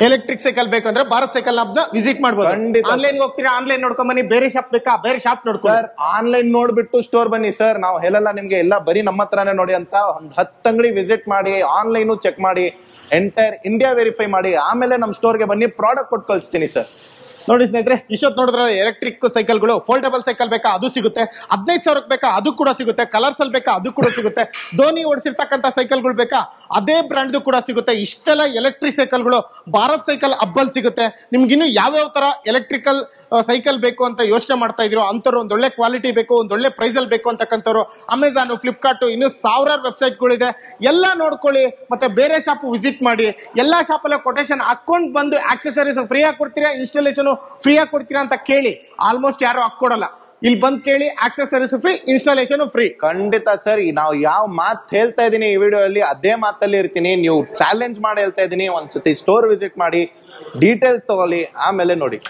Electric cycle ಬೇಕಂದ್ರೆ Bharat cycle ಹಬ್ನ visit ಮಾಡಬಹುದು. Online ಹೋಗ್ತೀರಾ, ಆನ್ಲೈನ್ ನೋಡ್ಕೊಂಡ್ ಬನ್ನಿ. ಬೇರೆ ಶಾಪ್ ಬೇಕಾ, ಬೇರೆ ಶಾಪ್ ನೋಡ್ಕೊ. ಸರ್ ಆನ್ಲೈನ್ ನೋಡ್ಬಿಟ್ಟು ಸ್ಟೋರ್ ಬನ್ನಿ ಸರ್. ನಾವು ಹೇಳಲ್ಲ ನಿಮ್ಗೆ, ಎಲ್ಲ ಬರೀ ನಮ್ಮ ಹತ್ರನೇ ನೋಡಿ ಅಂತ. ಒಂದ್ 10 ಅಂಗಡಿ ವಿಸಿಟ್ ಮಾಡಿ, ಆನ್ಲೈನ್ ಚೆಕ್ ಮಾಡಿ, ಎಂಟೈರ್ ಇಂಡಿಯಾ ವೆರಿಫೈ ಮಾಡಿ, ಆಮೇಲೆ ನಮ್ ಸ್ಟೋರ್ಗೆ ಬನ್ನಿ, ಪ್ರಾಡಕ್ಟ್ ಕೊಟ್ಟು ಕಳಿಸ್ತೀನಿ ಸರ್. ನೋಡಿ ಸ್ನೇಹಿತರೆ, ಇಷ್ಟೊತ್ತು ನೋಡಿದ್ರೆ ಎಲೆಕ್ಟ್ರಿಕ್ ಸೈಕಲ್ಗಳು, ಫೋಲ್ಡಬಲ್ ಸೈಕಲ್ ಬೇಕಾ ಅದು ಸಿಗುತ್ತೆ, 15,000 ಬೇಕಾ ಅದು ಕೂಡ ಸಿಗುತ್ತೆ, ಕಲರ್ಸ್ ಅಲ್ಲಿ ಬೇಕಾ ಅದು ಕೂಡ ಸಿಗುತ್ತೆ, ಧೋನಿ ಓಡಿಸಿರ್ತಕ್ಕಂಥ ಸೈಕಲ್ಗಳು ಬೇಕಾ ಅದೇ ಬ್ರ್ಯಾಂಡ್ ಕೂಡ ಸಿಗುತ್ತೆ. ಇಷ್ಟೆಲ್ಲ ಎಲೆಕ್ಟ್ರಿಕ್ ಸೈಕಲ್ಗಳು ಭಾರತ್ ಸೈಕಲ್ ಹಬ್ಬಲ್ ಸಿಗುತ್ತೆ. ನಿಮ್ಗಿನ್ನು ಯಾವ್ಯಾವ ತರ ಎಲೆಕ್ಟ್ರಿಕಲ್ ಸೈಕಲ್ ಬೇಕು ಅಂತ ಯೋಚನೆ ಮಾಡ್ತಾ ಇದ್ರು ಅಂತವ್ರು, ಒಂದೊಳ್ಳೆ ಕ್ವಾಲಿಟಿ ಬೇಕು, ಒಂದೊಳ್ಳೆ ಪ್ರೈಸ್ ಅಲ್ಲಿ ಬೇಕು ಅಂತಕ್ಕಂಥವ್ರು ಅಮೆಝಾನ್, ಫ್ಲಿಪ್ಕಾರ್ಟ್, ಇನ್ನು ಸಾವಿರಾರು ವೆಬ್ಸೈಟ್ಗಳಿದೆ. ಎಲ್ಲ ನೋಡ್ಕೊಳ್ಳಿ, ಮತ್ತೆ ಬೇರೆ ಶಾಪ್ ವಿಸಿಟ್ ಮಾಡಿ. ಎಲ್ಲಾ ಶಾಪಲ್ಲೂ ಕೊಟೇಶನ್ ಹಾಕೊಂಡು ಬಂದು ಆಕ್ಸೆಸರೀಸ್ ಫ್ರೀ ಆಗಿ ಕೊಡ್ತೀರಾ, ಇನ್ಸ್ಟಾಲೇಷನ್ ಫ್ರೀ ಆಗಿ ಕೊಡ್ತೀರಾ ಅಂತ ಕೇಳಿ. ಆಲ್ಮೋಸ್ಟ್ ಯಾರು ಹಾಕೊಡಲ್ಲ. ಇಲ್ಲಿ ಬಂದ್ ಕೇಳಿ, ಆಕ್ಸೆಸರೀಸ್ ಫ್ರೀ, ಇನ್ಸ್ಟಾಲೇಷನ್ ಫ್ರೀ. ಖಂಡಿತ ಸರ್. ನಾವು ಯಾವ ಮಾತು ಹೇಳ್ತಾ ಇದೀನಿ ಈ ವಿಡಿಯೋ ಅಲ್ಲಿ ಅದೇ ಮಾತಲ್ಲಿ ಇರ್ತೀನಿ. ನೀವು ಚಾಲೆಂಜ್ ಮಾಡಿ ಹೇಳ್ತಾ ಇದೀನಿ, ಒಂದ್ಸತಿ ಸ್ಟೋರ್ ವಿಸಿಟ್ ಮಾಡಿ, ಡೀಟೇಲ್ಸ್ ತಗೊಳ್ಳಿ, ಆಮೇಲೆ ನೋಡಿ.